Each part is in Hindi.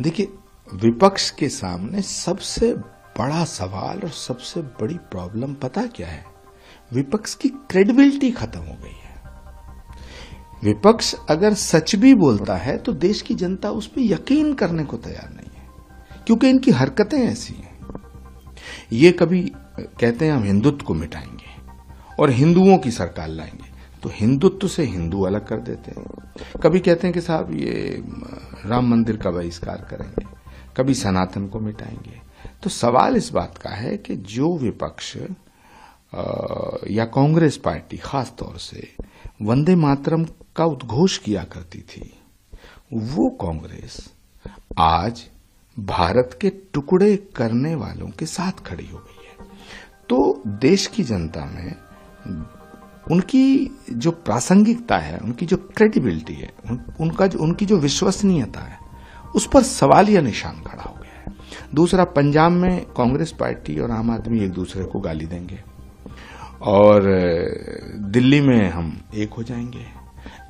देखिए, विपक्ष के सामने सबसे बड़ा सवाल और सबसे बड़ी प्रॉब्लम पता क्या है? विपक्ष की क्रेडिबिलिटी खत्म हो गई है। विपक्ष अगर सच भी बोलता है तो देश की जनता उस पर यकीन करने को तैयार नहीं है, क्योंकि इनकी हरकतें ऐसी हैं। ये कभी कहते हैं हम हिंदुत्व को मिटाएंगे और हिंदुओं की सरकार लाएंगे, तो हिंदुत्व से हिंदू अलग कर देते हैं। कभी कहते हैं कि साहब ये राम मंदिर का बहिष्कार करेंगे, कभी सनातन को मिटाएंगे। तो सवाल इस बात का है कि जो विपक्ष या कांग्रेस पार्टी खास तौर से वंदे मातरम का उद्घोष किया करती थी, वो कांग्रेस आज भारत के टुकड़े करने वालों के साथ खड़ी हो गई है। तो देश की जनता में उनकी जो प्रासंगिकता है, उनकी जो क्रेडिबिलिटी है, उनकी जो विश्वसनीयता है, उस पर सवालिया निशान खड़ा हो गया है। दूसरा, पंजाब में कांग्रेस पार्टी और आम आदमी एक दूसरे को गाली देंगे और दिल्ली में हम एक हो जाएंगे।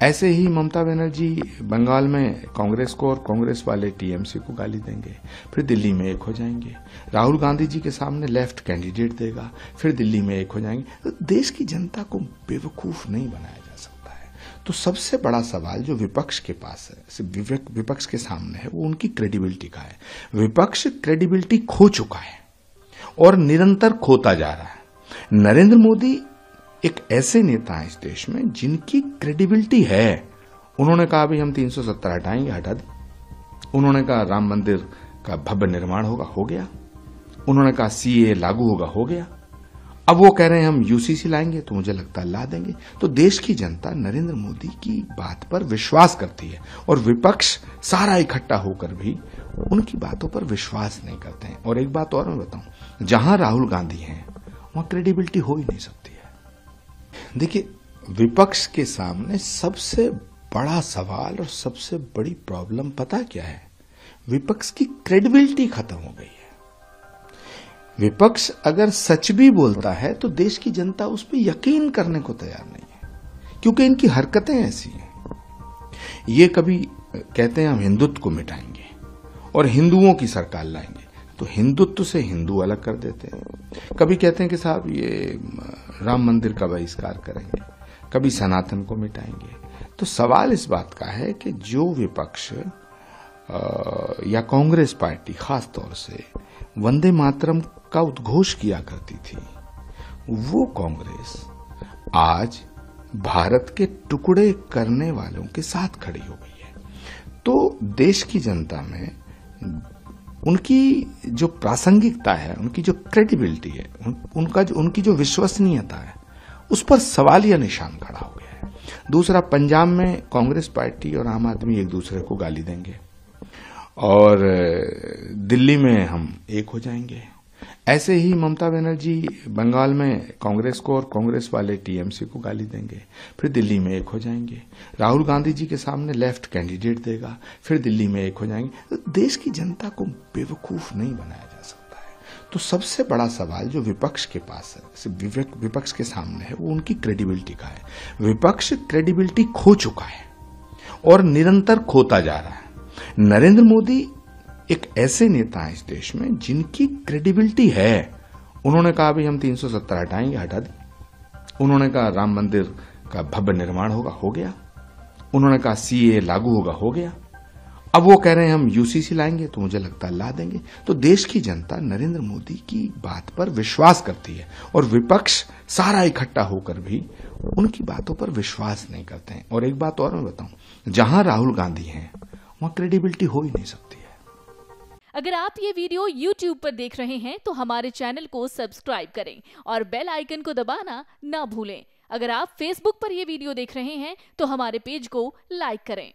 ऐसे ही ममता बनर्जी बंगाल में कांग्रेस को और कांग्रेस वाले टीएमसी को गाली देंगे, फिर दिल्ली में एक हो जाएंगे। राहुल गांधी जी के सामने लेफ्ट कैंडिडेट देगा, फिर दिल्ली में एक हो जाएंगे। तो देश की जनता को बेवकूफ नहीं बनाया जा सकता है। तो सबसे बड़ा सवाल जो विपक्ष के पास है, विपक्ष के सामने है, वो उनकी क्रेडिबिलिटी का है। विपक्ष क्रेडिबिलिटी खो चुका है और निरंतर खोता जा रहा है। नरेंद्र मोदी एक ऐसे नेता हैं इस देश में जिनकी क्रेडिबिलिटी है। उन्होंने कहा अभी हम 370 हटाएंगे, हटा दी। उन्होंने कहा राम मंदिर का भव्य निर्माण होगा, हो गया। उन्होंने कहा सीए लागू होगा, हो गया। अब वो कह रहे हैं हम यूसीसी लाएंगे, तो मुझे लगता है ला देंगे। तो देश की जनता नरेंद्र मोदी की बात पर विश्वास करती है और विपक्ष सारा इकट्ठा होकर भी उनकी बातों पर विश्वास नहीं करते हैं। और एक बात और मैं बताऊं, जहां राहुल गांधी हैं वहां क्रेडिबिलिटी हो ही नहीं सकती है। देखिए, विपक्ष के सामने सबसे बड़ा सवाल और सबसे बड़ी प्रॉब्लम पता क्या है? विपक्ष की क्रेडिबिलिटी खत्म हो गई है। विपक्ष अगर सच भी बोलता है तो देश की जनता उस पर यकीन करने को तैयार नहीं है, क्योंकि इनकी हरकतें ऐसी हैं। ये कभी कहते हैं हम हिंदुत्व को मिटाएंगे और हिंदुओं की सरकार लाएंगे, तो हिंदुत्व से हिंदू अलग कर देते हैं। कभी कहते हैं कि साहब ये राम मंदिर का बहिष्कार करेंगे, कभी सनातन को मिटाएंगे। तो सवाल इस बात का है कि जो विपक्ष या कांग्रेस पार्टी खास तौर से वंदे मातरम का उद्घोष किया करती थी, वो कांग्रेस आज भारत के टुकड़े करने वालों के साथ खड़ी हो गई है। तो देश की जनता में उनकी जो प्रासंगिकता है, उनकी जो क्रेडिबिलिटी है, उनकी जो विश्वसनीयता है, उस पर सवालिया निशान खड़ा हो गया है। दूसरा, पंजाब में कांग्रेस पार्टी और आम आदमी एक दूसरे को गाली देंगे और दिल्ली में हम एक हो जाएंगे। ऐसे ही ममता बनर्जी बंगाल में कांग्रेस को और कांग्रेस वाले टीएमसी को गाली देंगे, फिर दिल्ली में एक हो जाएंगे। राहुल गांधी जी के सामने लेफ्ट कैंडिडेट देगा, फिर दिल्ली में एक हो जाएंगे। तो देश की जनता को बेवकूफ नहीं बनाया जा सकता है। तो सबसे बड़ा सवाल जो विपक्ष के पास है, विपक्ष के सामने है, वो उनकी क्रेडिबिलिटी का है। विपक्ष क्रेडिबिलिटी खो चुका है और निरंतर खोता जा रहा है। नरेंद्र मोदी एक ऐसे नेता हैं इस देश में जिनकी क्रेडिबिलिटी है। उन्होंने कहा अभी हम 370 हटाएंगे, हटा दी। उन्होंने कहा राम मंदिर का भव्य निर्माण होगा, हो गया। उन्होंने कहा सीए लागू होगा, हो गया। अब वो कह रहे हैं हम यूसीसी लाएंगे, तो मुझे लगता है ला देंगे। तो देश की जनता नरेंद्र मोदी की बात पर विश्वास करती है और विपक्ष सारा इकट्ठा होकर भी उनकी बातों पर विश्वास नहीं करते हैं। और एक बात और मैं बताऊं, जहां राहुल गांधी हैं वहां क्रेडिबिलिटी हो ही नहीं सकती है। अगर आप ये वीडियो YouTube पर देख रहे हैं तो हमारे चैनल को सब्सक्राइब करें और बेल आइकन को दबाना ना भूलें। अगर आप Facebook पर ये वीडियो देख रहे हैं तो हमारे पेज को लाइक करें।